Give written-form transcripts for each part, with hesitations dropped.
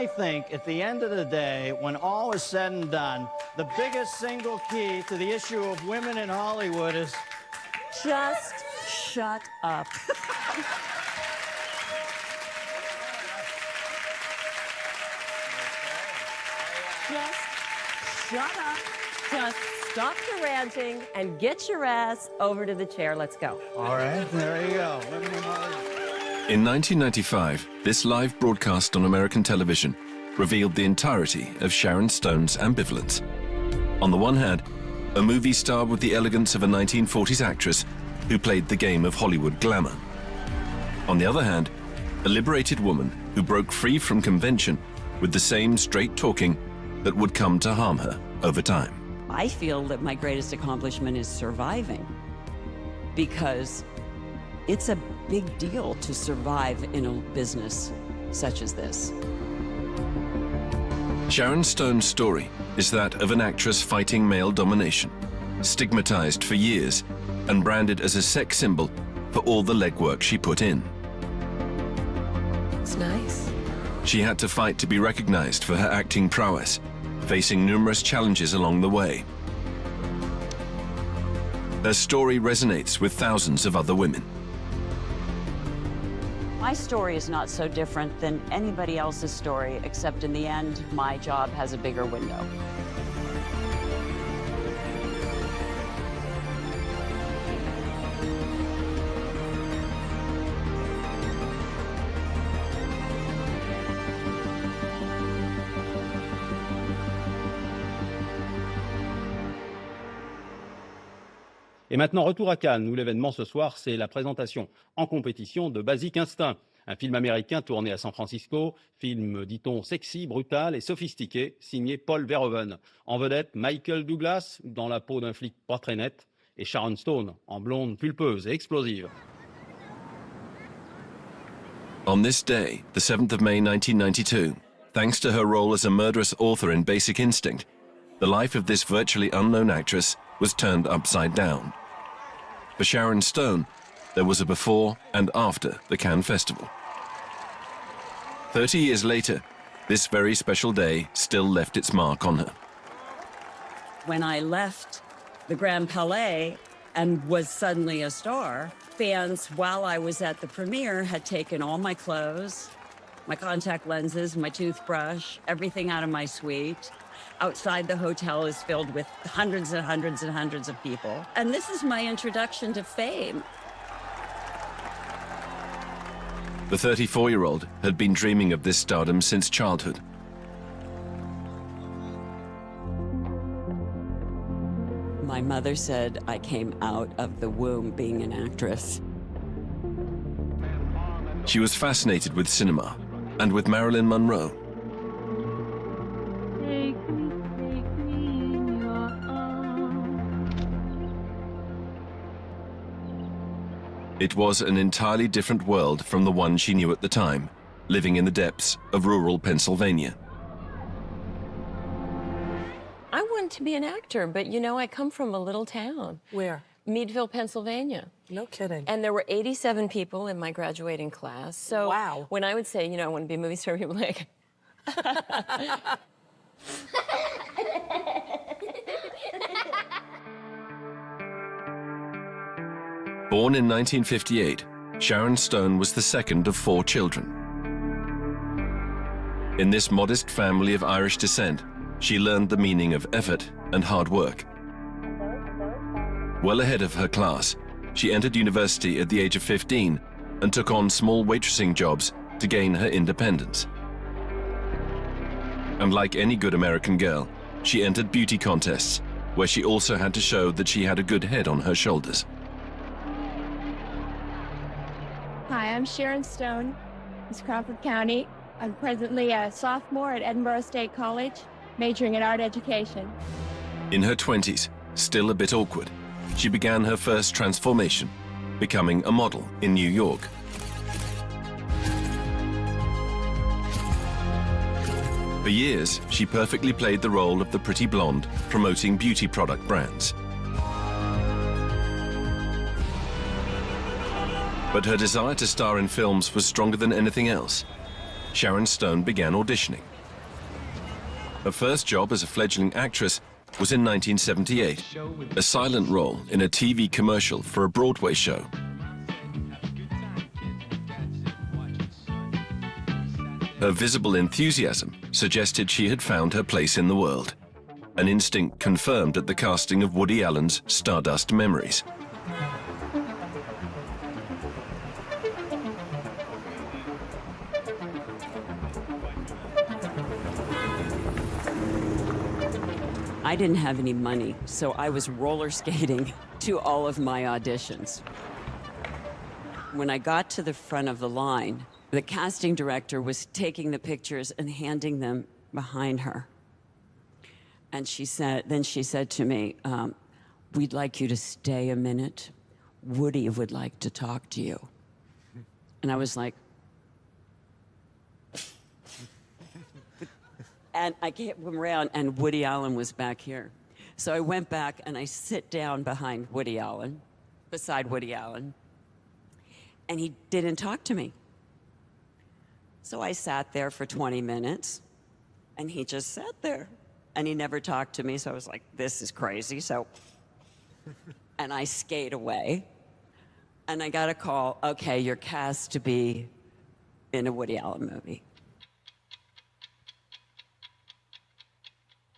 I think at the end of the day, when all is said and done, the biggest single key to the issue of women in Hollywood is just shut up. Just shut up. Just stop the ranting and get your ass over to the chair. Let's go. all right. There you go. Women in Hollywood. In 1995, this live broadcast on American television revealed the entirety of Sharon Stone's ambivalence. On the one hand, a movie star with the elegance of a 1940s actress who played the game of Hollywood glamour. On the other hand, a liberated woman who broke free from convention with the same straight talking that would come to harm her over time. I feel that my greatest accomplishment is surviving, because it's a big deal to survive in a business such as this. Sharon Stone's story is that of an actress fighting male domination, stigmatized for years and branded as a sex symbol for all the legwork she put in. It's nice. She had to fight to be recognized for her acting prowess, facing numerous challenges along the way. Her story resonates with thousands of other women. My story is not so different than anybody else's story, except in the end, my job has a bigger window. Et maintenant, retour à Cannes, où l'événement ce soir, c'est la présentation en compétition de Basic Instinct, un film américain tourné à San Francisco, film, dit-on, sexy, brutal et sophistiqué, signé Paul Verhoeven. En vedette, Michael Douglas, dans la peau d'un flic pas très net, et Sharon Stone, en blonde pulpeuse et explosive. On this day, the 7th of May 1992, thanks to her role as a murderous author in Basic Instinct, the life of this virtually unknown actress was turned upside down. For Sharon Stone, there was a before and after the Cannes Festival. 30 years later, this very special day still left its mark on her. When I left the Grand Palais and was suddenly a star, fans, while I was at the premiere, had taken all my clothes, my contact lenses, my toothbrush, everything out of my suite. Outside the hotel is filled with hundreds and hundreds and hundreds of people. And this is my introduction to fame. The 34-year-old had been dreaming of this stardom since childhood. My mother said I came out of the womb being an actress. She was fascinated with cinema and with Marilyn Monroe. It was an entirely different world from the one she knew at the time, living in the depths of rural Pennsylvania. I wanted to be an actor, but you know, I come from a little town. Where? Meadville, Pennsylvania. No kidding. And there were 87 people in my graduating class. So wow. When I would say, you know, I want to be a movie star, people were like, Born in 1958, Sharon Stone was the second of 4 children. In this modest family of Irish descent, she learned the meaning of effort and hard work. Well ahead of her class, she entered university at the age of 15 and took on small waitressing jobs to gain her independence. And like any good American girl, she entered beauty contests, where she also had to show that she had a good head on her shoulders. Hi, I'm Sharon Stone, Miss Crawford County. I'm presently a sophomore at Edinburgh State College, majoring in art education. In her 20s, still a bit awkward, she began her first transformation, becoming a model in New York. For years, she perfectly played the role of the pretty blonde promoting beauty product brands. But her desire to star in films was stronger than anything else. Sharon Stone began auditioning. Her first job as a fledgling actress was in 1978, a silent role in a TV commercial for a Broadway show. Her visible enthusiasm suggested she had found her place in the world, an instinct confirmed at the casting of Woody Allen's Stardust Memories. I didn't have any money, so I was roller skating to all of my auditions. When I got to the front of the line, the casting director was taking the pictures and handing them behind her. And then she said to me, we'd like you to stay a minute. Woody would like to talk to you. And I was like, and I came around and Woody Allen was back here. So I went back and I sit down behind Woody Allen, beside Woody Allen, and he didn't talk to me. So I sat there for 20 minutes and he just sat there and he never talked to me. So I was like, this is crazy. And I skate away and I got a call, okay, you're cast to be in a Woody Allen movie.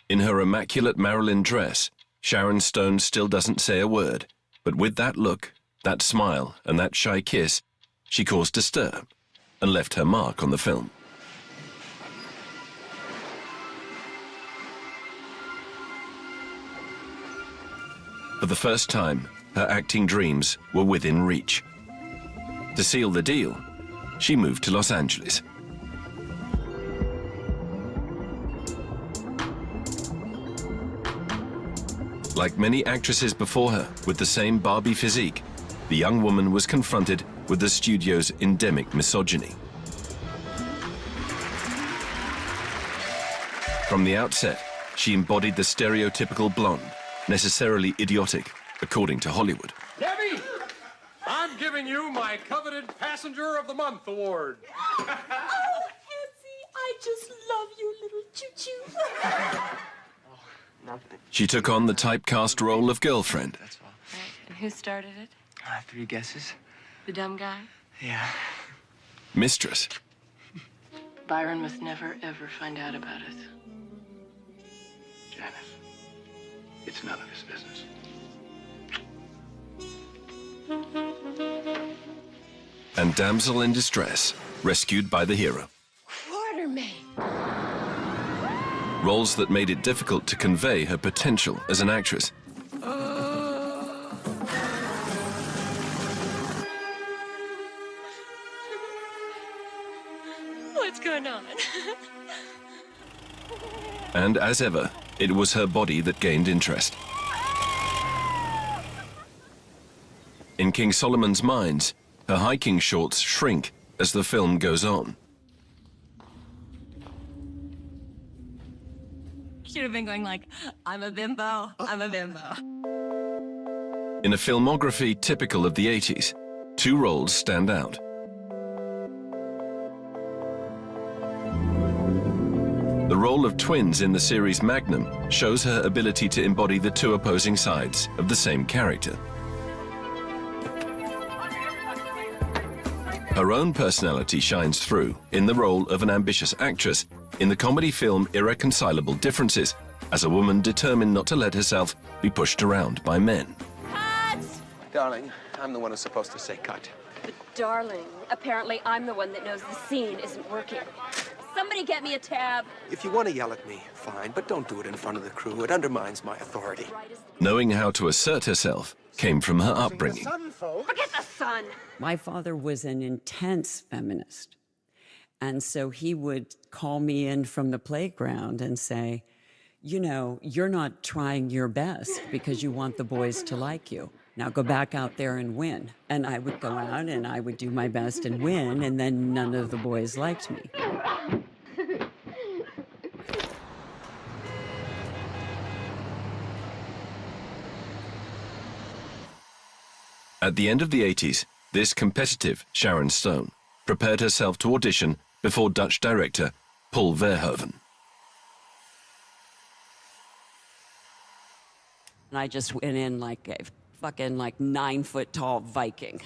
In her immaculate Marilyn dress, Sharon Stone still doesn't say a word, but with that look, that smile, and that shy kiss, she caused a stir and left her mark on the film. For the first time, her acting dreams were within reach. To seal the deal, she moved to Los Angeles. Like many actresses before her with the same Barbie physique, the young woman was confronted with the studio's endemic misogyny. From the outset, she embodied the stereotypical blonde, necessarily idiotic, according to Hollywood. Debbie, I'm giving you my coveted Passenger of the Month award. Oh, Nancy, I just love you, little choo-choo. She took on the typecast role of girlfriend. That's all. Right. And who started it? 3 guesses. The dumb guy? Yeah. Mistress. Byron must never, ever find out about it. Janice, it's none of his business. And damsel in distress, rescued by the hero. Quartermain. Roles that made it difficult to convey her potential as an actress. What's going on? And as ever, it was her body that gained interest. In King Solomon's Mines, her hiking shorts shrink as the film goes on. Should have been going like, I'm a bimbo, I'm a bimbo. In a filmography typical of the 80s, 2 roles stand out. The role of twins in the series Magnum shows her ability to embody the 2 opposing sides of the same character. Her own personality shines through in the role of an ambitious actress in the comedy film Irreconcilable Differences, as a woman determined not to let herself be pushed around by men. Darling, I'm the one who's supposed to say cut. But darling, apparently I'm the one that knows the scene isn't working. Somebody get me a tab. If you want to yell at me, fine, but don't do it in front of the crew. It undermines my authority. Knowing how to assert herself came from her upbringing. Forget the sun. My father was an intense feminist. And so he would call me in from the playground and say, you know, you're not trying your best because you want the boys to like you. Now go back out there and win. And I would go out and I would do my best and win, and then none of the boys liked me. At the end of the 80s, this competitive Sharon Stone prepared herself to audition before Dutch director Paul Verhoeven. And I just went in like a fucking 9-foot-tall Viking.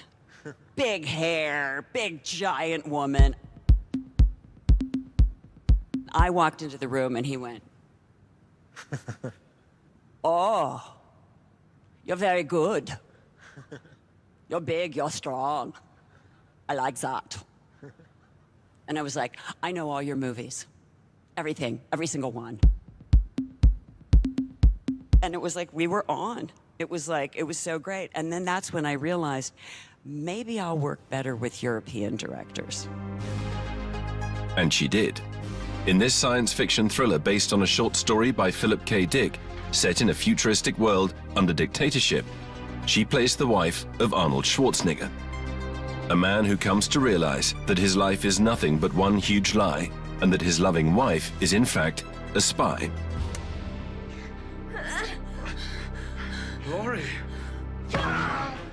Big hair, big giant woman. I walked into the room and he went, "Oh, you're very good. You're big, you're strong. I like that." And I was like, "I know all your movies. Everything, every single one." And it was like, we were on. It was so great. And then that's when I realized, maybe I'll work better with European directors. And she did. In this science fiction thriller based on a short story by Philip K. Dick, set in a futuristic world under dictatorship, she plays the wife of Arnold Schwarzenegger, a man who comes to realize that his life is nothing but one huge lie, and that his loving wife is in fact a spy. Glory.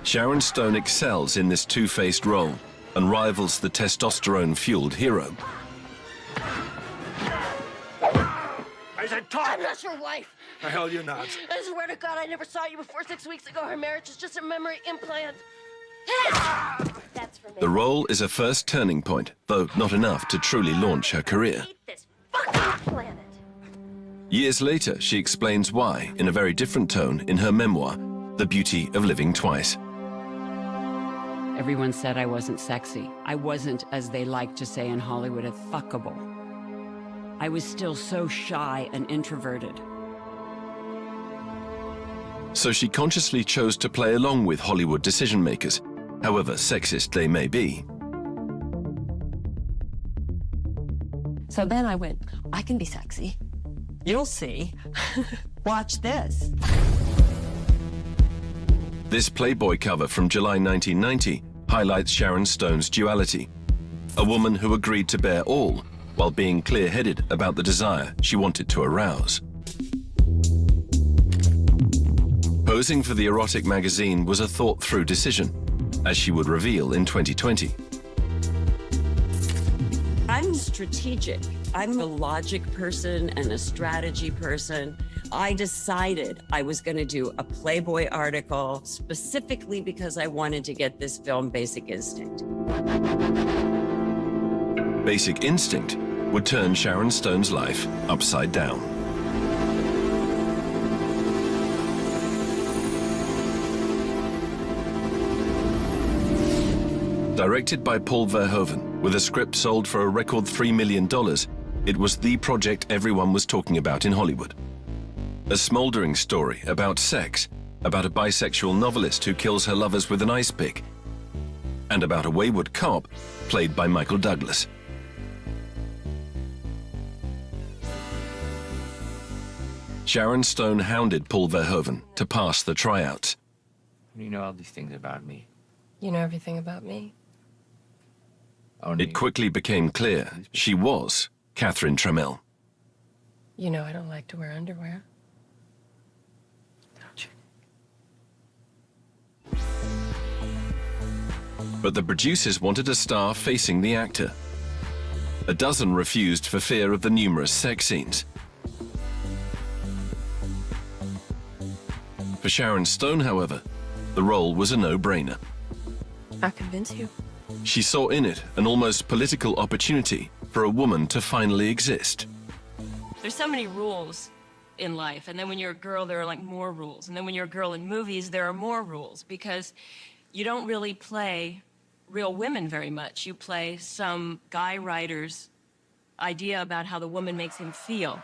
Sharon Stone excels in this two-faced role and rivals the testosterone-fueled hero. I said talk! I'm not your wife. The hell you're not. I swear to God, I never saw you before 6 weeks ago. Her marriage is just a memory implant. That's for me. The role is a first turning point, though not enough to truly launch her career. I hate this fucking planet. Years later, she explains why, in a very different tone, in her memoir, The Beauty of Living Twice. Everyone said I wasn't sexy. I wasn't, as they like to say in Hollywood, a fuckable. I was still so shy and introverted. So she consciously chose to play along with Hollywood decision makers, however sexist they may be. So then I went, I can be sexy. You'll see. Watch this. This Playboy cover from July 1990 highlights Sharon Stone's duality, a woman who agreed to bear all while being clear-headed about the desire she wanted to arouse. Posing for the erotic magazine was a thought-through decision, as she would reveal in 2020. I'm strategic. I'm a logic person and a strategy person. I decided I was going to do a Playboy article specifically because I wanted to get this film Basic Instinct. Basic Instinct would turn Sharon Stone's life upside down. Directed by Paul Verhoeven, with a script sold for a record $3 million, it was the project everyone was talking about in Hollywood. A smoldering story about sex, about a bisexual novelist who kills her lovers with an ice pick, and about a wayward cop played by Michael Douglas. Sharon Stone hounded Paul Verhoeven to pass the tryouts. You know all these things about me. You know everything about me. It quickly became clear she was Catherine Trammell. You know I don't like to wear underwear. Don't you? But the producers wanted a star facing the actor. A dozen refused for fear of the numerous sex scenes. For Sharon Stone, however, the role was a no-brainer. I'll convince you. She saw in it an almost political opportunity for a woman to finally exist. There's so many rules in life, and then when you're a girl, there are like more rules. And then when you're a girl in movies, there are more rules because you don't really play real women very much. You play some guy writer's idea about how the woman makes him feel.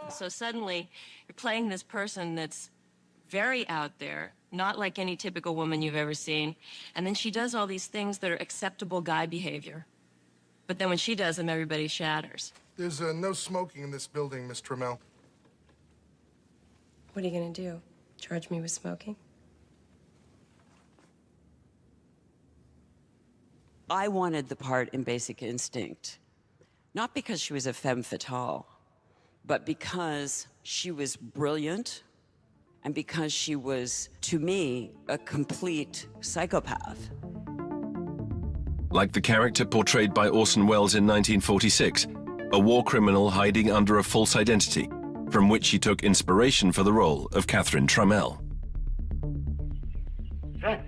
So suddenly, you're playing this person that's very out there, not like any typical woman you've ever seen. And then she does all these things that are acceptable guy behavior. But then when she does them, everybody shatters. There's no smoking in this building, Miss Trammell. What are you gonna do? Charge me with smoking? I wanted the part in Basic Instinct, not because she was a femme fatale, but because she was brilliant and because she was, to me, a complete psychopath. Like the character portrayed by Orson Welles in 1946, a war criminal hiding under a false identity, from which she took inspiration for the role of Catherine Trammell. Frank.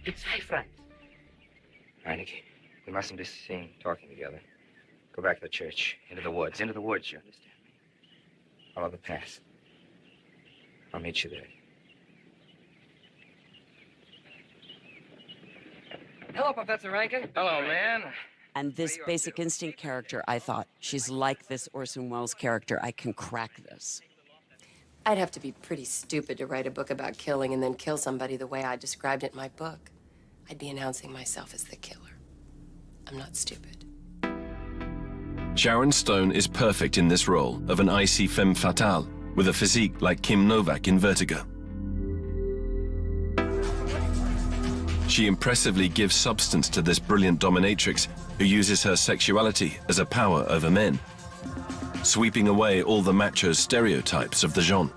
Hey, Frank. All right, Nikki. We mustn't be seen talking together. Go back to the church. Into the woods, you understand me? Follow the path. I'll meet you there. Hello, Professor Rankin. Hello, man. And this Basic Instinct character, I thought, she's like this Orson Welles character. I can crack this. I'd have to be pretty stupid to write a book about killing and then kill somebody the way I described it in my book. I'd be announcing myself as the killer. I'm not stupid. Sharon Stone is perfect in this role of an icy femme fatale with a physique like Kim Novak in Vertigo. She impressively gives substance to this brilliant dominatrix who uses her sexuality as a power over men, sweeping away all the macho stereotypes of the genre.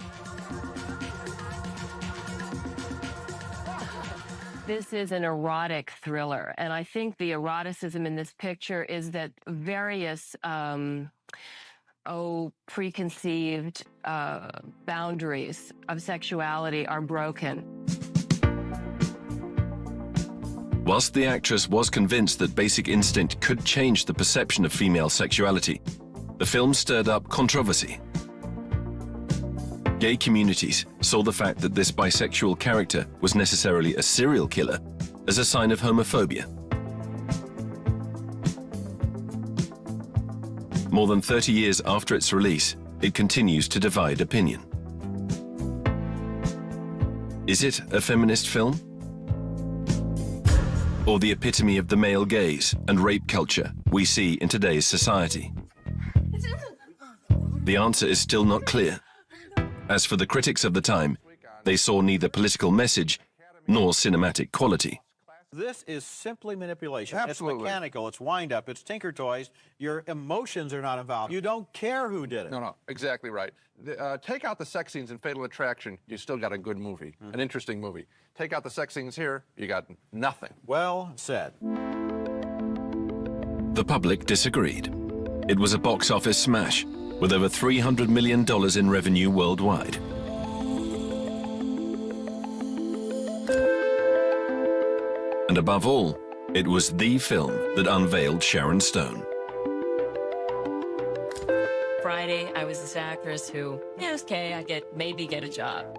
This is an erotic thriller, and I think the eroticism in this picture is that various preconceived boundaries of sexuality are broken. Whilst the actress was convinced that Basic Instinct could change the perception of female sexuality, the film stirred up controversy. Gay communities saw the fact that this bisexual character was necessarily a serial killer as a sign of homophobia. More than 30 years after its release, it continues to divide opinion. Is it a feminist film? Or the epitome of the male gaze and rape culture we see in today's society? The answer is still not clear. As for the critics of the time, they saw neither political message nor cinematic quality. This is simply manipulation. Absolutely. It's mechanical, it's wind-up, it's Tinker Toys. Your emotions are not involved. You don't care who did it. No, exactly right. Take out the sex scenes in Fatal Attraction, you still got a good movie, an interesting movie. Take out the sex scenes here, you got nothing. Well said. The public disagreed. It was a box office smash, with over $300 million in revenue worldwide. And above all, it was the film that unveiled Sharon Stone. Friday, I was this actress who, yeah, it's okay, I maybe get a job.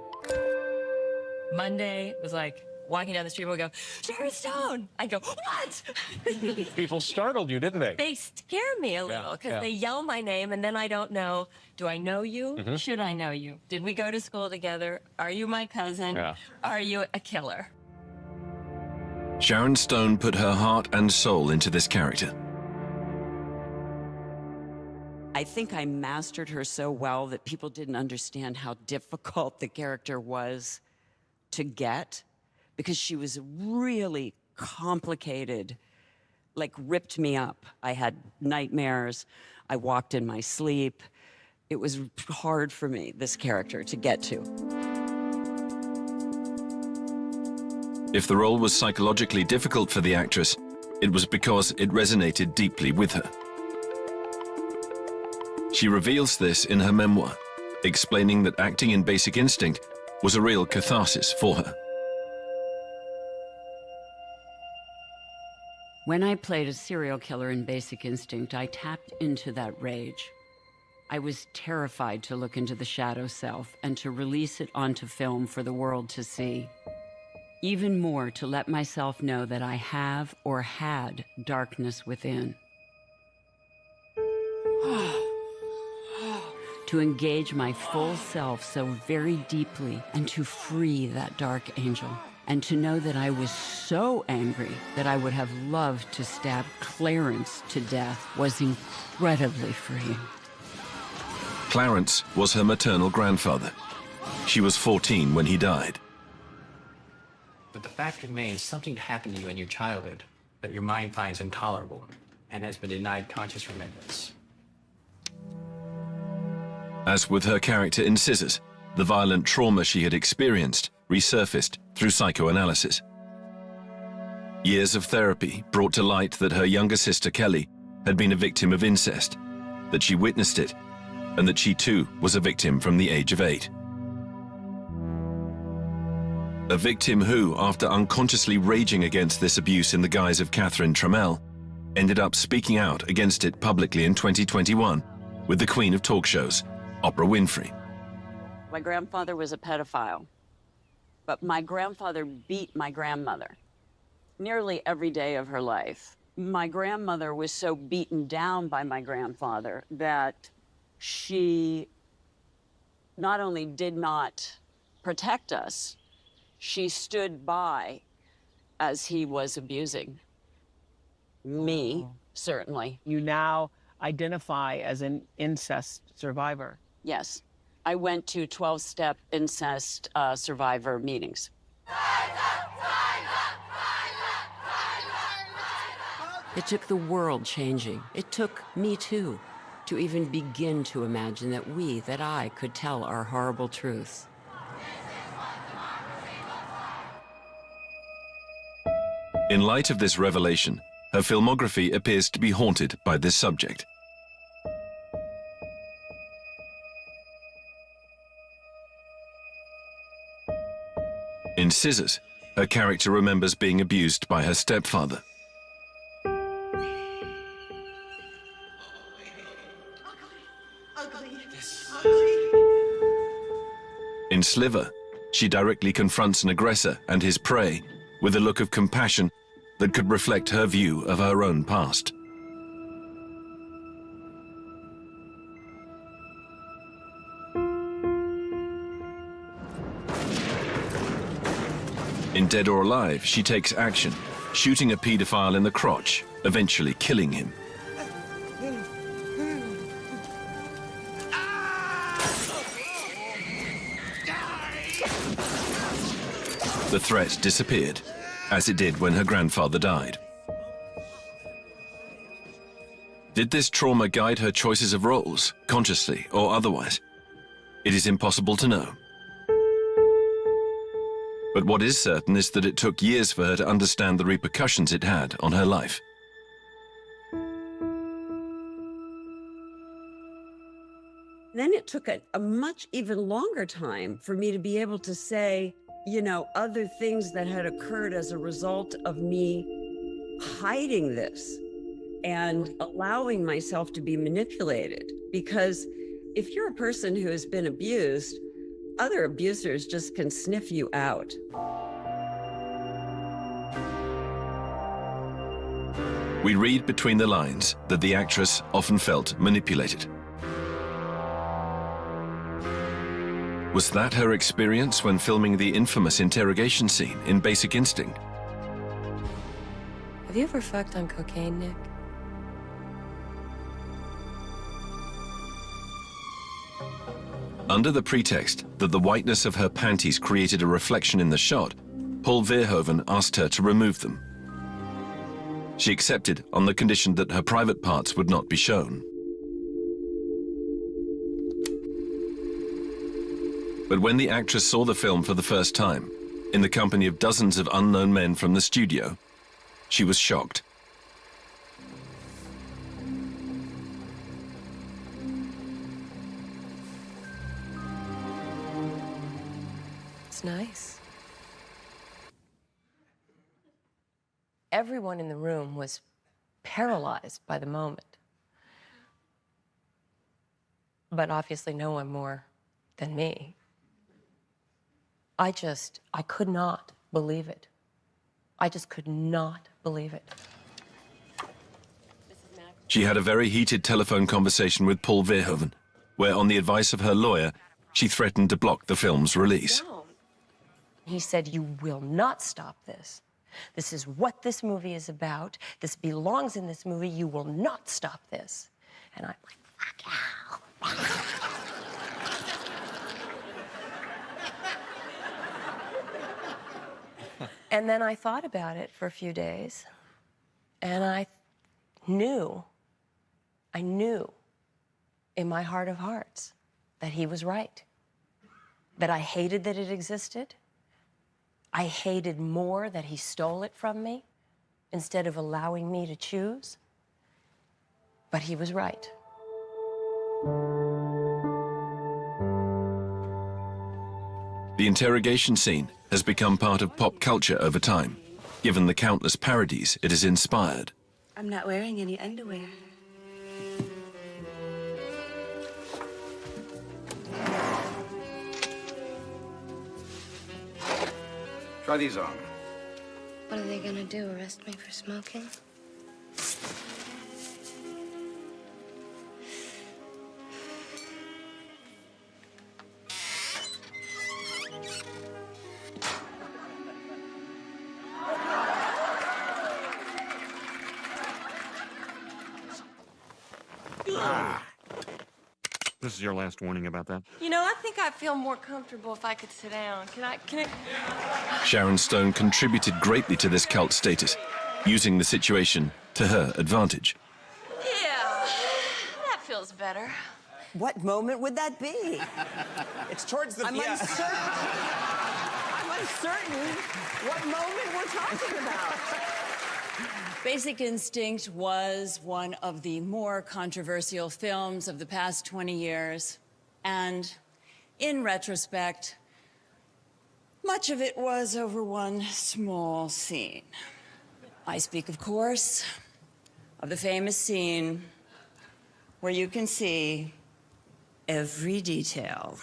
Monday was like, walking down the street, we'll go, Sharon Stone! I'd go, what? People startled you, didn't they? They scare me a little, because they yell my name, and then I don't know, do I know you? Should I know you? Did we go to school together? Are you my cousin? Yeah. Are you a killer? Sharon Stone put her heart and soul into this character. I think I mastered her so well that people didn't understand how difficult the character was to get, because she was really complicated, like ripped me up. I had nightmares. I walked in my sleep. It was hard for me, this character, to get to. If the role was psychologically difficult for the actress, it was because it resonated deeply with her. She reveals this in her memoir, explaining that acting in Basic Instinct was a real catharsis for her. When I played a serial killer in Basic Instinct, I tapped into that rage. I was terrified to look into the shadow self and to release it onto film for the world to see. Even more, to let myself know that I have or had darkness within. To engage my full self so very deeply and to free that dark angel. And to know that I was so angry that I would have loved to stab Clarence to death was incredibly freeing. Clarence was her maternal grandfather. She was 14 when he died. But the fact remains, something happened to you in your childhood that your mind finds intolerable and has been denied conscious remembrance. As with her character in Scissors, the violent trauma she had experienced resurfaced through psychoanalysis. Years of therapy brought to light that her younger sister Kelly had been a victim of incest, that she witnessed it and that she too was a victim from the age of 8. A victim who, after unconsciously raging against this abuse in the guise of Catherine Trammell, ended up speaking out against it publicly in 2021 with the queen of talk shows, Oprah Winfrey. My grandfather was a pedophile, but my grandfather beat my grandmother nearly every day of her life. My grandmother was so beaten down by my grandfather that she not only did not protect us, she stood by as he was abusing me, certainly. You now identify as an incest survivor. Yes. I went to 12-step incest survivor meetings. It took the world changing. It took me too, to even begin to imagine that I could tell our horrible truths. In light of this revelation, her filmography appears to be haunted by this subject. In Scissors, her character remembers being abused by her stepfather. In Sliver, she directly confronts an aggressor and his prey with a look of compassion that could reflect her view of her own past. In Dead or Alive, she takes action, shooting a paedophile in the crotch, eventually killing him. The threat disappeared, as it did when her grandfather died. Did this trauma guide her choices of roles, consciously or otherwise? It is impossible to know. But what is certain is that it took years for her to understand the repercussions it had on her life. Then it took a much even longer time for me to be able to say, you know, other things that had occurred as a result of me hiding this and allowing myself to be manipulated. Because if you're a person who has been abused, other abusers just can sniff you out. We read between the lines that the actress often felt manipulated. Was that her experience when filming the infamous interrogation scene in Basic Instinct? Have you ever fucked on cocaine, Nick? Under the pretext that the whiteness of her panties created a reflection in the shot, Paul Verhoeven asked her to remove them. She accepted on the condition that her private parts would not be shown. But when the actress saw the film for the first time, in the company of dozens of unknown men from the studio, she was shocked. It's nice. Everyone in the room was paralyzed by the moment. But obviously no one more than me. I could not believe it. I just could not believe it. She had a very heated telephone conversation with Paul Verhoeven, where on the advice of her lawyer, she threatened to block the film's release. No. He said, "You will not stop this. This is what this movie is about. This belongs in this movie. You will not stop this." And I'm like, fuck you. And then I thought about it for a few days, and I knew in my heart of hearts that he was right, that I hated that it existed. I hated more that he stole it from me instead of allowing me to choose. But he was right. The interrogation scene has become part of pop culture over time, given the countless parodies it has inspired. I'm not wearing any underwear. Try these on. What are they gonna do, arrest me for smoking? This is your last warning about that? You know, I think I'd feel more comfortable if I could sit down. Can I? Sharon Stone contributed greatly to this cult status, using the situation to her advantage. Yeah, that feels better. What moment would that be? It's towards the... I'm uncertain what moment we're talking about. Basic Instinct was one of the more controversial films of the past 20 years. And in retrospect, much of it was over one small scene. I speak, of course, of the famous scene where you can see every detail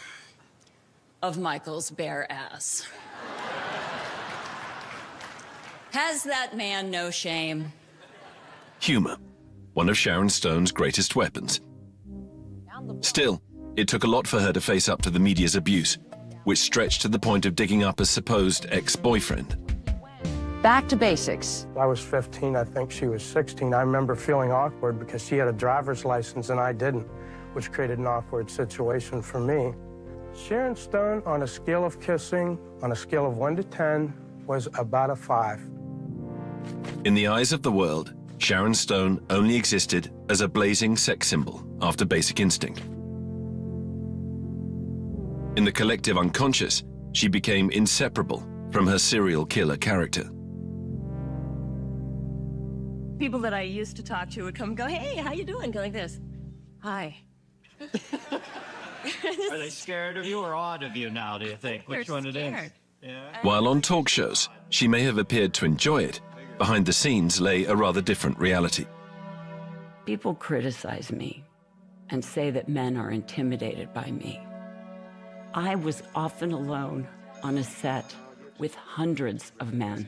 of Michael's bare ass. Has that man no shame? Humor, one of Sharon Stone's greatest weapons. Still, it took a lot for her to face up to the media's abuse, which stretched to the point of digging up a supposed ex-boyfriend. Back to basics. I was 15, I think she was 16. I remember feeling awkward because she had a driver's license and I didn't, which created an awkward situation for me. Sharon Stone, on a scale of kissing, on a scale of 1 to 10, was about a 5. In the eyes of the world, Sharon Stone only existed as a blazing sex symbol after Basic Instinct. In the collective unconscious, she became inseparable from her serial killer character. People that I used to talk to would come and go, hey, how you doing? Go like this. Hi. Are they scared of you or awed of you now, do you think? Which one it is? Yeah. While on talk shows, she may have appeared to enjoy it, behind the scenes lay a rather different reality. People criticize me and say that men are intimidated by me. I was often alone on a set with hundreds of men.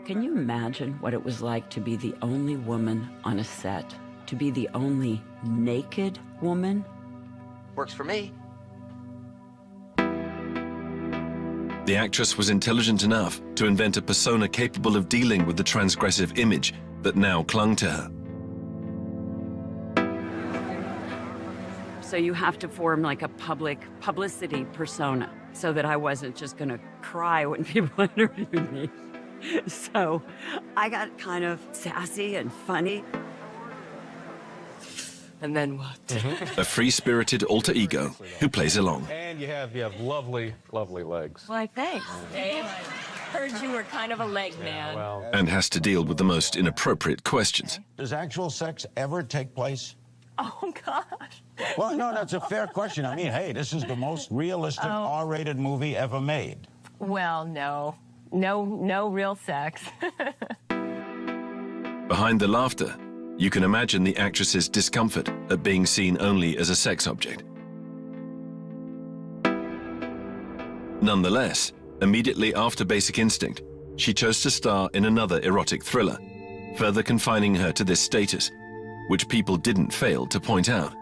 Can you imagine what it was like to be the only woman on a set, to be the only naked woman? Works for me. The actress was intelligent enough to invent a persona capable of dealing with the transgressive image that now clung to her. So you have to form like a publicity persona so that I wasn't just gonna cry when people interviewed me. So I got kind of sassy and funny. And then what? A free-spirited alter ego who plays along. And you have lovely, lovely legs. Why, thanks, Dave. I heard you were kind of a leg man. Well, And has to deal with the most inappropriate questions. Does actual sex ever take place? Oh, gosh. Well, no, that's a fair question. I mean, hey, this is the most realistic R-rated movie ever made. Well, no. No real sex. Behind the laughter, you can imagine the actress's discomfort at being seen only as a sex object. Nonetheless, immediately after Basic Instinct, she chose to star in another erotic thriller, further confining her to this status, which people didn't fail to point out.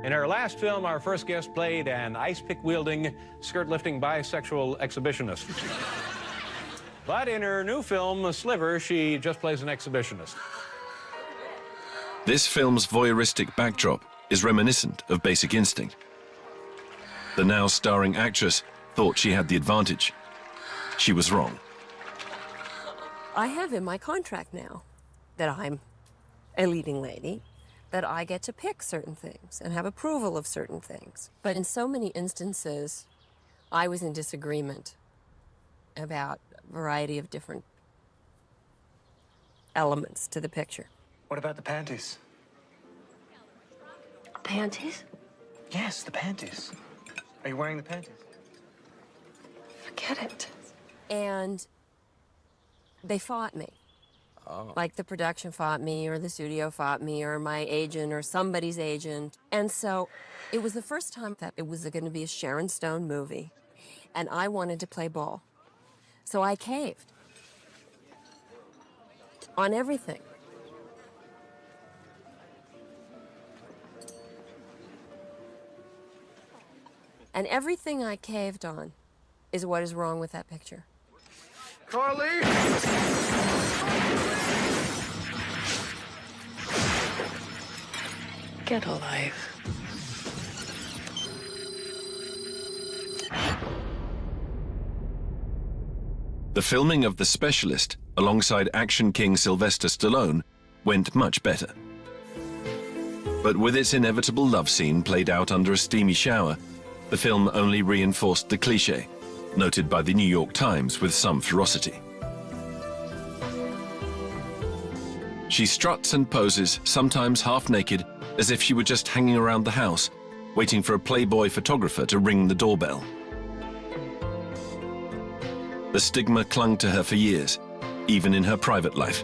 In her last film, our first guest played an ice-pick-wielding, skirt-lifting bisexual exhibitionist. But in her new film, Sliver, she just plays an exhibitionist. This film's voyeuristic backdrop is reminiscent of Basic Instinct. The now starring actress thought she had the advantage. She was wrong. I have in my contract now that I'm a leading lady, that I get to pick certain things and have approval of certain things. But in so many instances, I was in disagreement about a variety of different elements to the picture. What about the panties? Panties? Yes, the panties. Are you wearing the panties? get it. And they fought me. Oh. Like the production fought me, or the studio fought me, or my agent, or somebody's agent. And so it was the first time that it was going to be a Sharon Stone movie, and I wanted to play ball. So I caved on everything. And everything I caved on is what is wrong with that picture. Carly! Get a life. The filming of The Specialist, alongside action king Sylvester Stallone, went much better. But with its inevitable love scene played out under a steamy shower, the film only reinforced the cliché, noted by the New York Times with some ferocity. She struts and poses, sometimes half naked, as if she were just hanging around the house, waiting for a Playboy photographer to ring the doorbell. The stigma clung to her for years, even in her private life.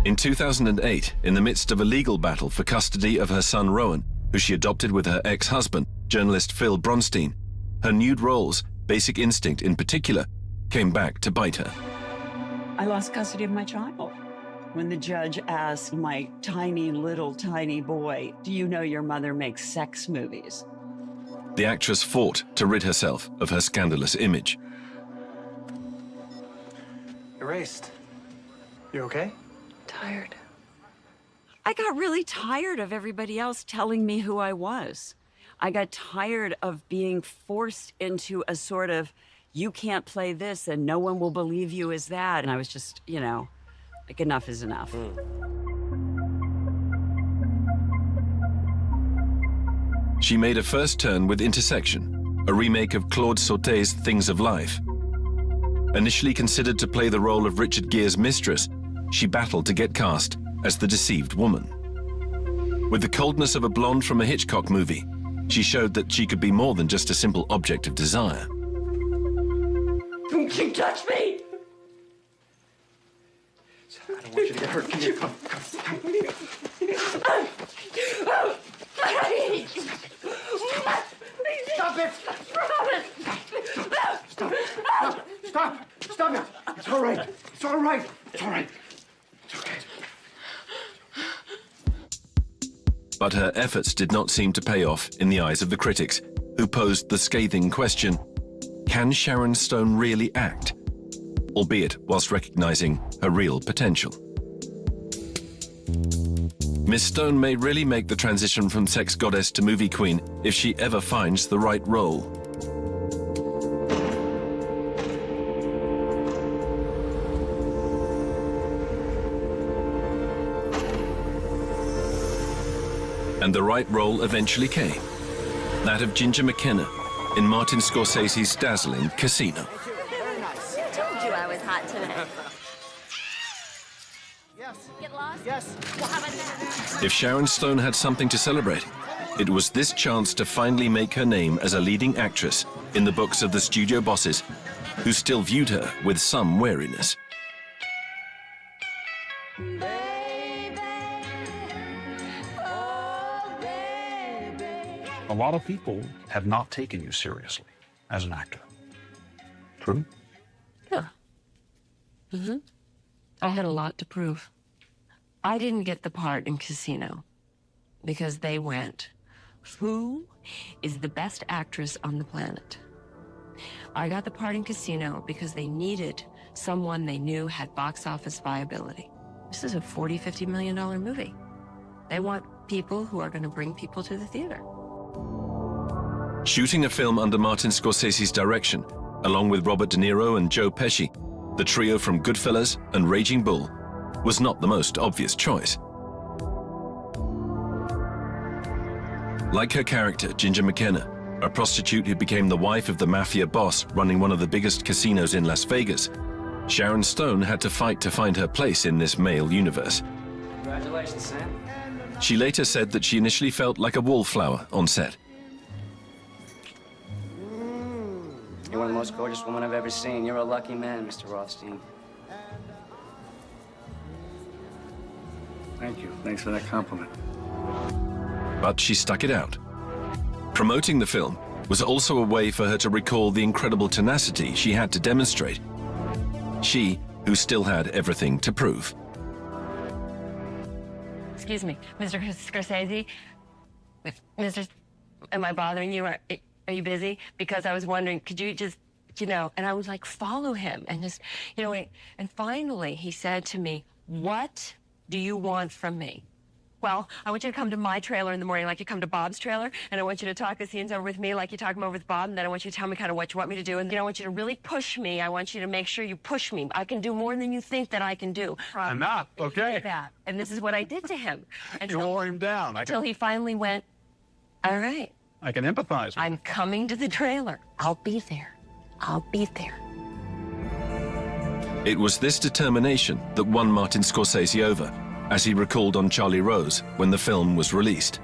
In 2008, in the midst of a legal battle for custody of her son Rowan, who she adopted with her ex-husband, journalist Phil Bronstein, her nude roles, Basic Instinct in particular, came back to bite her. I lost custody of my child. When the judge asked my tiny boy, "Do you know your mother makes sex movies?" The actress fought to rid herself of her scandalous image. Erased. You okay? Tired. I got really tired of everybody else telling me who I was. I got tired of being forced into a sort of, you can't play this and no one will believe you as that. And I was just, you know, like, enough is enough. She made a first turn with Intersection, a remake of Claude Sauté's Things of Life. Initially considered to play the role of Richard Gere's mistress, she battled to get cast as the deceived woman. With the coldness of a blonde from a Hitchcock movie, she showed that she could be more than just a simple object of desire. Don't you touch me! I don't want you to get hurt. Come here, come. Stop it! Stop it! It's all right. It's all right. It's all right. It's okay. But her efforts did not seem to pay off in the eyes of the critics, who posed the scathing question, can Sharon Stone really act? Albeit whilst recognizing her real potential. Miss Stone may really make the transition from sex goddess to movie queen if she ever finds the right role. And the right role eventually came, that of Ginger McKenna in Martin Scorsese's dazzling Casino. I told you I was hot today. Yes. Get lost? Yes. Well, how about that? If Sharon Stone had something to celebrate, it was this chance to finally make her name as a leading actress in the books of the studio bosses, who still viewed her with some wariness. A lot of people have not taken you seriously as an actor. True? Yeah. Mm-hmm. I had a lot to prove. I didn't get the part in Casino because they went, who is the best actress on the planet? I got the part in Casino because they needed someone they knew had box office viability. This is a $40, $50 million movie. They want people who are going to bring people to the theater. Shooting a film under Martin Scorsese's direction, along with Robert De Niro and Joe Pesci, the trio from Goodfellas and Raging Bull, was not the most obvious choice. Like her character, Ginger McKenna, a prostitute who became the wife of the mafia boss running one of the biggest casinos in Las Vegas, Sharon Stone had to fight to find her place in this male universe. Congratulations, Sam. She later said that she initially felt like a wallflower on set. You're one of the most gorgeous women I've ever seen. You're a lucky man, Mr. Rothstein. Thank you. Thanks for that compliment. But she stuck it out. Promoting the film was also a way for her to recall the incredible tenacity she had to demonstrate. She, who still had everything to prove. Excuse me, Mr. Scorsese. Am I bothering you? Are you busy? Because I was wondering, could you just, and I was like, follow him and just, and finally he said to me, what do you want from me? Well, I want you to come to my trailer in the morning like you come to Bob's trailer, and I want you to talk the scenes over with me like you talk them over with Bob, and then I want you to tell me kind of what you want me to do, and then I want you to really push me. I want you to make sure you push me. I can do more than you think that I can do. I'm not, okay? That. And this is what I did to him. You wore him down. Until he finally went, all right. I can empathize with I'm coming to the trailer. I'll be there. I'll be there. It was this determination that won Martin Scorsese over, as he recalled on Charlie Rose when the film was released.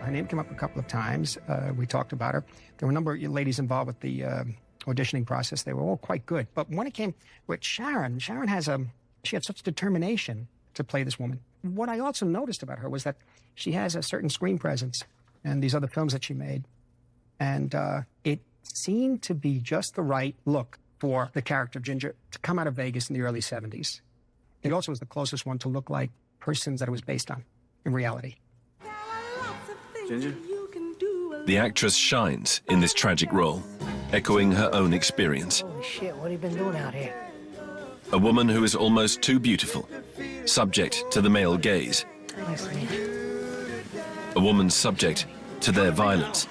Her name came up a couple of times. We talked about her. There were a number of ladies involved with the auditioning process. They were all quite good. But when it came with Sharon she had such determination to play this woman. What I also noticed about her was that she has a certain screen presence and these other films that she made. And it seemed to be just the right look for the character of Ginger to come out of Vegas in the early 70s. It also was the closest one to look like persons that it was based on in reality. Ginger? The actress shines in this tragic role, echoing her own experience. Holy shit, what have you been doing out here? A woman who is almost too beautiful, subject to the male gaze. A woman subject to their violence.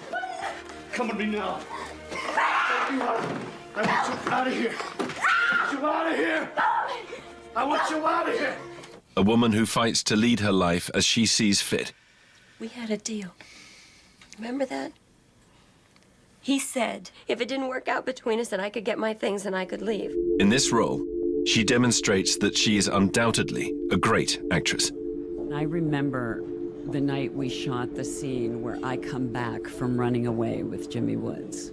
Come with me now. I want you out of here. I want you out of here. I want you out of here. A woman who fights to lead her life as she sees fit. We had a deal. Remember that? He said if it didn't work out between us, that I could get my things and I could leave. In this role, she demonstrates that she is undoubtedly a great actress. I remember the night we shot the scene where I come back from running away with Jimmy Woods.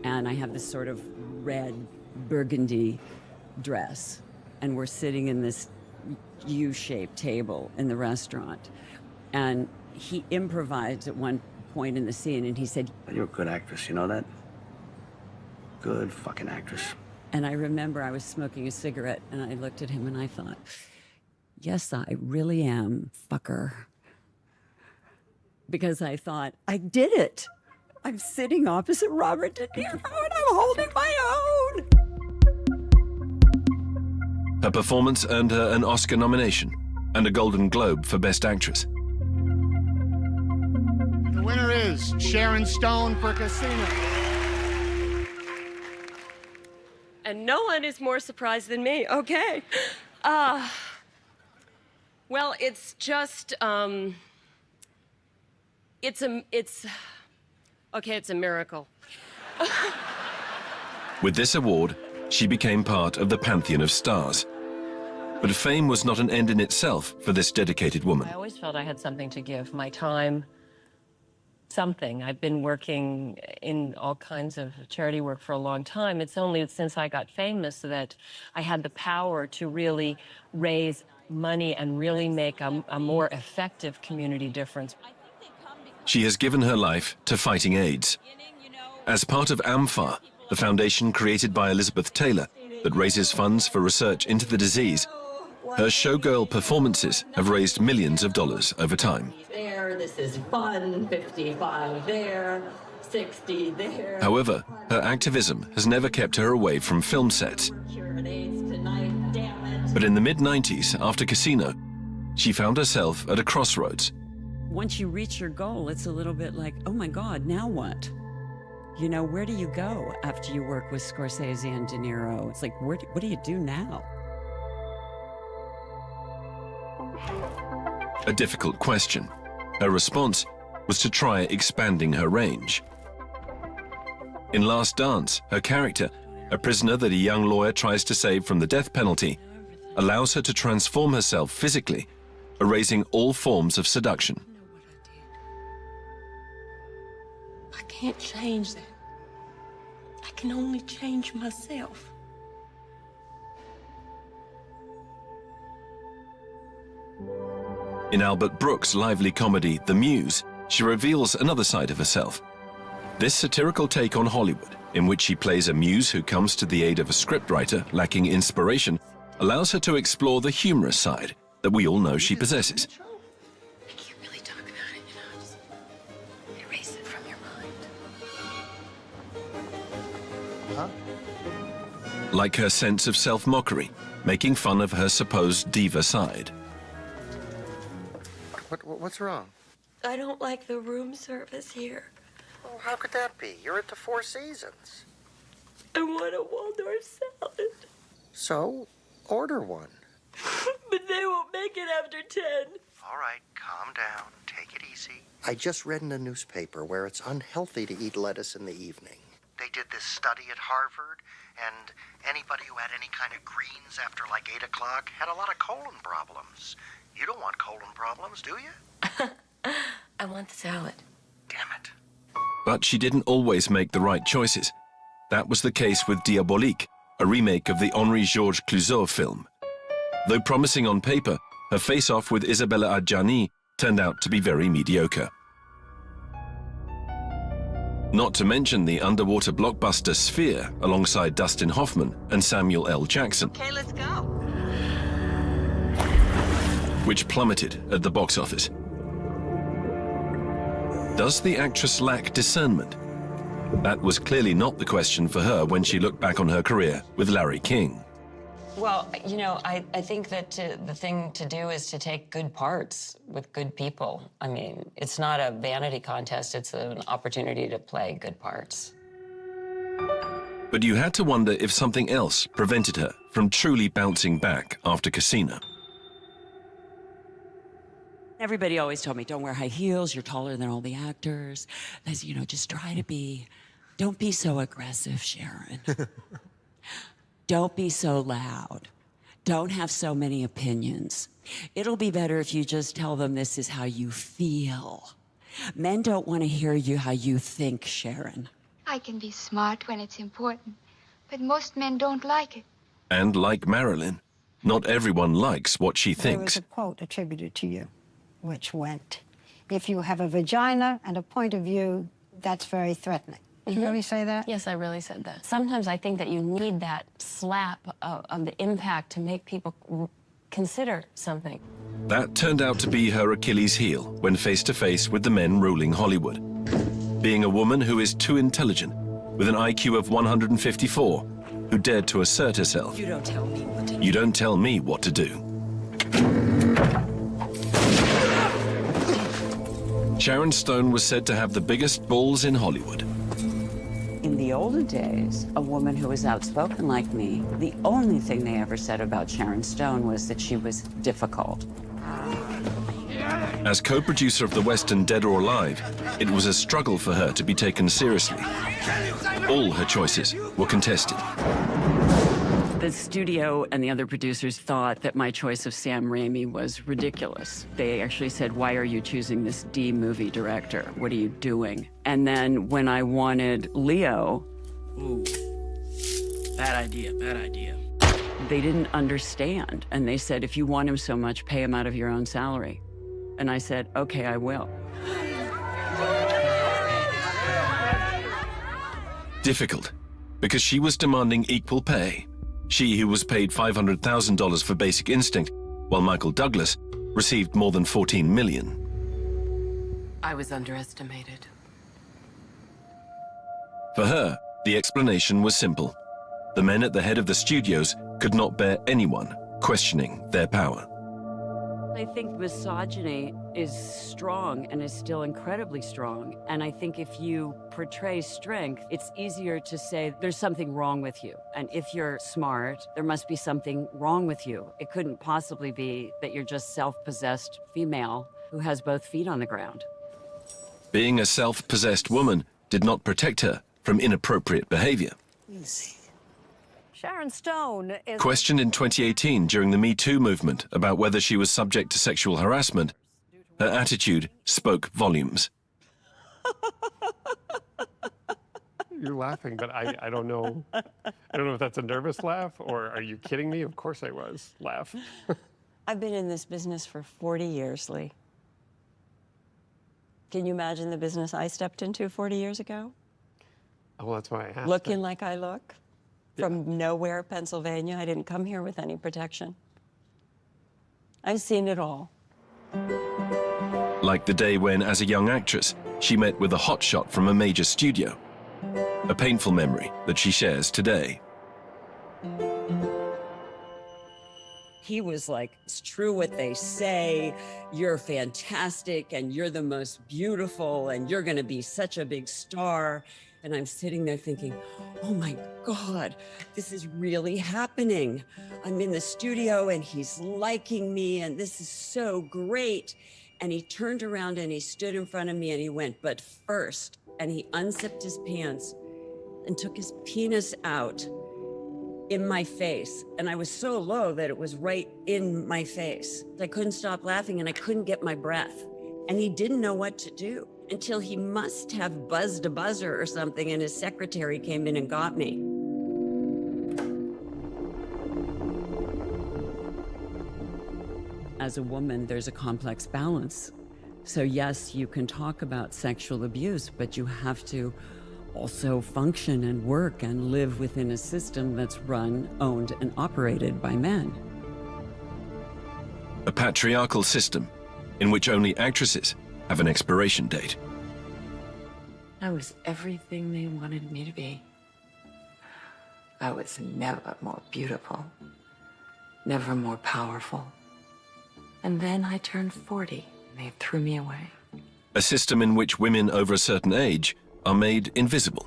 And I have this sort of red burgundy dress. And we're sitting in this U-shaped table in the restaurant. And he improvised at one point in the scene and he said, You're a good actress, you know that? Good fucking actress. and I remember I was smoking a cigarette and I looked at him and I thought, yes, I really am, fucker. Because I thought, I did it. I'm sitting opposite Robert De Niro and I'm holding my own. Her performance earned her an Oscar nomination and a Golden Globe for Best Actress. The winner is Sharon Stone for Casino. And no one is more surprised than me. Okay. Well, it's just, it's a miracle. With this award, she became part of the pantheon of stars. But fame was not an end in itself for this dedicated woman. I always felt I had something to give, my time, something. I've been working in all kinds of charity work for a long time. It's only since I got famous that I had the power to really raise money and really make a more effective community difference. She has given her life to fighting AIDS. As part of AMFAR, the foundation created by Elizabeth Taylor that raises funds for research into the disease, her showgirl performances have raised millions of dollars over time. There, this is fun, 55 there, 60 there. However, her activism has never kept her away from film sets. But in the mid-90s, after Casino, she found herself at a crossroads. Once you reach your goal, it's a little bit like, oh my God, now what? You know, where do you go after you work with Scorsese and De Niro? It's like, what do you do now? A difficult question. Her response was to try expanding her range. In Last Dance, her character, a prisoner that a young lawyer tries to save from the death penalty, allows her to transform herself physically, erasing all forms of seduction. can't change that. I can only change myself. In Albert Brooks' lively comedy, The Muse, she reveals another side of herself. This satirical take on Hollywood, in which she plays a muse who comes to the aid of a scriptwriter lacking inspiration, allows her to explore the humorous side that we all know she possesses. I can't really talk about it, just erase it from your mind. Huh? Like her sense of self-mockery, making fun of her supposed diva side. What's wrong? I don't like the room service here. Oh, how could that be? You're at the Four Seasons. I want a Waldorf salad. So, order one. But they won't make it after 10. All right, calm down. Take it easy. I just read in a newspaper where it's unhealthy to eat lettuce in the evening. They did this study at Harvard, and anybody who had any kind of greens after like 8 o'clock had a lot of colon problems. You don't want colon problems, do you? I want the salad. Damn it. But she didn't always make the right choices. That was the case with Diabolique, a remake of the Henri Georges Clouzot film. Though promising on paper, her face-off with Isabella Adjani turned out to be very mediocre. Not to mention the underwater blockbuster Sphere alongside Dustin Hoffman and Samuel L. Jackson. Okay, let's go. Which plummeted at the box office. Does the actress lack discernment? That was clearly not the question for her when she looked back on her career with Larry King. Well, you know, I think that the thing to do is to take good parts with good people. I mean, it's not a vanity contest, it's an opportunity to play good parts. But you had to wonder if something else prevented her from truly bouncing back after Casino. Everybody always told me, don't wear high heels, you're taller than all the actors. You know, just try to don't be so aggressive, Sharon. Don't be so loud. Don't have so many opinions. It'll be better if you just tell them this is how you feel. Men don't want to hear how you think, Sharon. I can be smart when it's important, but most men don't like it. And like Marilyn, not everyone likes what she There was thinks. a quote attributed to you, which went, if you have a vagina and a point of view, that's very threatening. Did you really say that? Yes, I really said that. Sometimes I think that you need that slap of the impact to make people consider something. That turned out to be her Achilles heel when face to face with the men ruling Hollywood. Being a woman who is too intelligent, with an IQ of 154, who dared to assert herself. You don't tell me what to do. You don't tell me what to do. Sharon Stone was said to have the biggest balls in Hollywood. In the olden days, a woman who was outspoken like me, the only thing they ever said about Sharon Stone was that she was difficult. As co-producer of the Western Dead or Alive, it was a struggle for her to be taken seriously. All her choices were contested. The studio and the other producers thought that my choice of Sam Raimi was ridiculous. They actually said, why are you choosing this D movie director? What are you doing? And then when I wanted Leo... Ooh, bad idea, bad idea. They didn't understand. And they said, if you want him so much, pay him out of your own salary. And I said, okay, I will. Difficult, because she was demanding equal pay. She who was paid $500,000 for Basic Instinct, while Michael Douglas received more than $14 million. I was underestimated. For her, the explanation was simple. The men at the head of the studios could not bear anyone questioning their power. I think misogyny is strong and is still incredibly strong. And I think if you portray strength, it's easier to say there's something wrong with you. And if you're smart, there must be something wrong with you. It couldn't possibly be that you're just self-possessed female who has both feet on the ground. Being a self-possessed woman did not protect her from inappropriate behavior. Sharon Stone is... Questioned in 2018 during the Me Too movement about whether she was subject to sexual harassment, her attitude spoke volumes. You're laughing, but I don't know. I don't know if that's a nervous laugh or are you kidding me? Of course I was. Laugh. I've been in this business for 40 years, Lee. Can you imagine the business I stepped into 40 years ago? Well, that's why I asked. Looking like I look? From nowhere, Pennsylvania. I didn't come here with any protection. I've seen it all. Like the day when, as a young actress, she met with a hotshot from a major studio. A painful memory that she shares today. He was like, it's true what they say, you're fantastic, and you're the most beautiful, and you're gonna be such a big star. And I'm sitting there thinking, oh my God, this is really happening. I'm in the studio and he's liking me and this is so great. And he turned around and he stood in front of me and he went, but first, and he unzipped his pants and took his penis out in my face. And I was so low that it was right in my face. I couldn't stop laughing and I couldn't get my breath. And he didn't know what to do until he must have buzzed a buzzer or something and his secretary came in and got me. As a woman, there's a complex balance. So yes, you can talk about sexual abuse, but you have to also function and work and live within a system that's run, owned, and operated by men. A patriarchal system in which only actresses have an expiration date. I was everything they wanted me to be. I was never more beautiful, never more powerful. And then I turned 40, and they threw me away. A system in which women over a certain age are made invisible.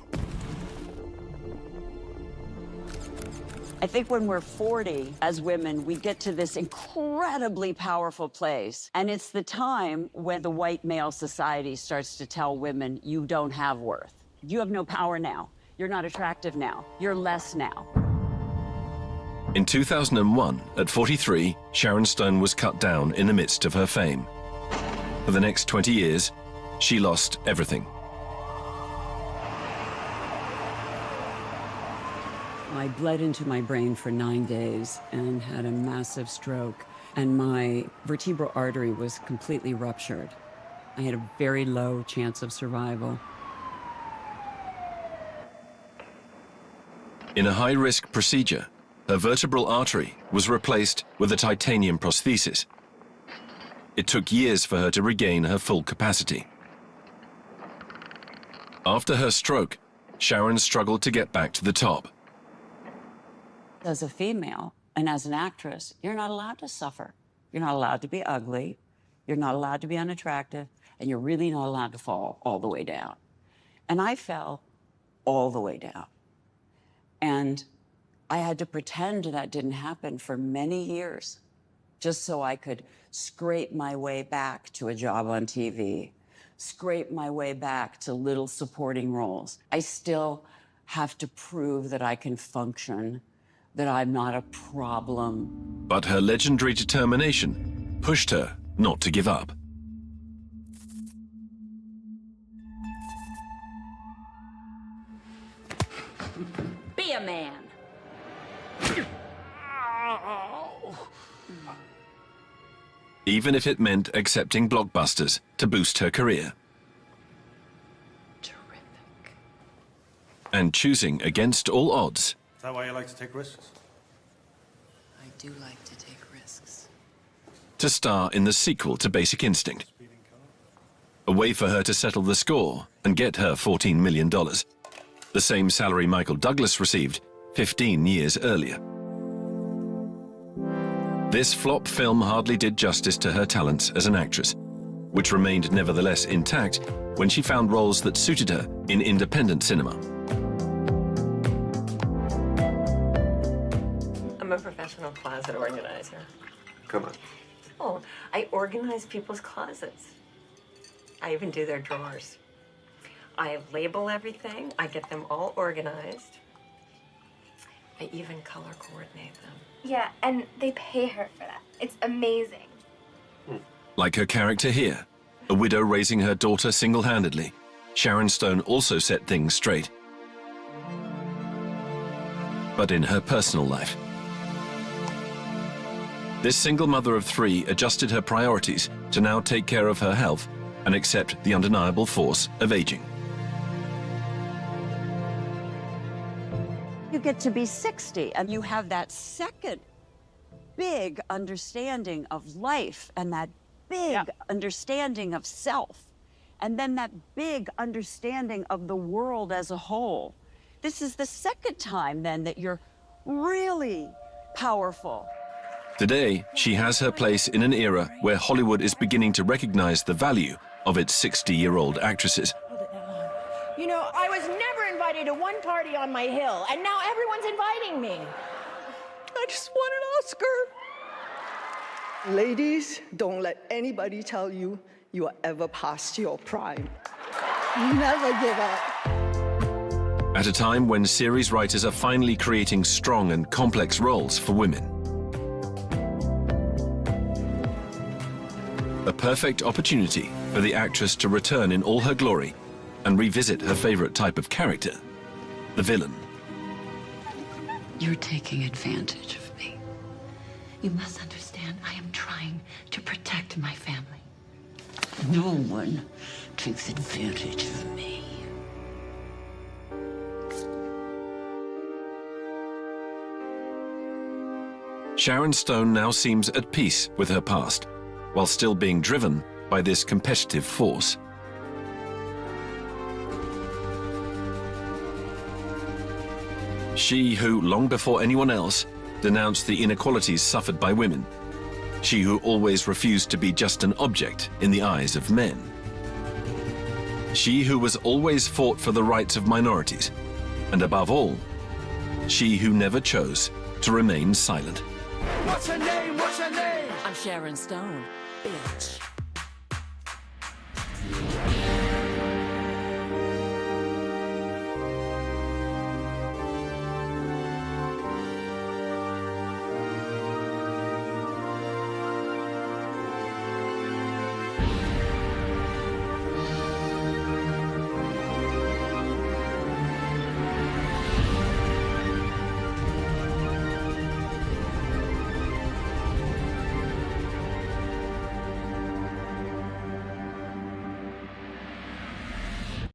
I think when we're 40, as women, we get to this incredibly powerful place. And it's the time when the white male society starts to tell women, you don't have worth. You have no power now. You're not attractive now. You're less now. In 2001, at 43, Sharon Stone was cut down in the midst of her fame. For the next 20 years, she lost everything. I bled into my brain for 9 days and had a massive stroke, and my vertebral artery was completely ruptured. I had a very low chance of survival. In a high-risk procedure, her vertebral artery was replaced with a titanium prosthesis. It took years for her to regain her full capacity. After her stroke, Sharon struggled to get back to the top. As a female and as an actress, you're not allowed to suffer. You're not allowed to be ugly. You're not allowed to be unattractive. And you're really not allowed to fall all the way down. And I fell all the way down. And I had to pretend that didn't happen for many years, just so I could scrape my way back to a job on TV, scrape my way back to little supporting roles. I still have to prove that I can function, that I'm not a problem. But her legendary determination pushed her not to give up. Be a man. Even if it meant accepting blockbusters to boost her career. Terrific. And choosing against all odds. Is that why you like to take risks? I do like to take risks. To star in the sequel to Basic Instinct. A way for her to settle the score and get her $14 million. The same salary Michael Douglas received 15 years earlier. This flop film hardly did justice to her talents as an actress, which remained nevertheless intact when she found roles that suited her in independent cinema. I'm a professional closet organizer. Come on. Oh, I organize people's closets. I even do their drawers. I label everything. I get them all organized. I even color coordinate them. Yeah, and they pay her for that. It's amazing. Like her character here, a widow raising her daughter single-handedly, Sharon Stone also set things straight. but in her personal life. This single mother of 3 adjusted her priorities to now take care of her health and accept the undeniable force of aging. You get to be 60 and you have that second big understanding of life and that big understanding of self, and then that big understanding of the world as a whole. This is the second time then that you're really powerful. Today, she has her place in an era where Hollywood is beginning to recognize the value of its 60-year-old actresses. You know, I was never invited to one party on my hill, and now everyone's inviting me. I just want an Oscar. Ladies, don't let anybody tell you you are ever past your prime. Never give up. At a time when series writers are finally creating strong and complex roles for women. A perfect opportunity for the actress to return in all her glory and revisit her favorite type of character, the villain. You're taking advantage of me. You must understand, I am trying to protect my family. No one takes advantage of me. Sharon Stone now seems at peace with her past, while still being driven by this competitive force. She who, long before anyone else, denounced the inequalities suffered by women. She who always refused to be just an object in the eyes of men. She who was always fought for the rights of minorities. And above all, she who never chose to remain silent. What's her name? What's her name? I'm Sharon Stone, bitch.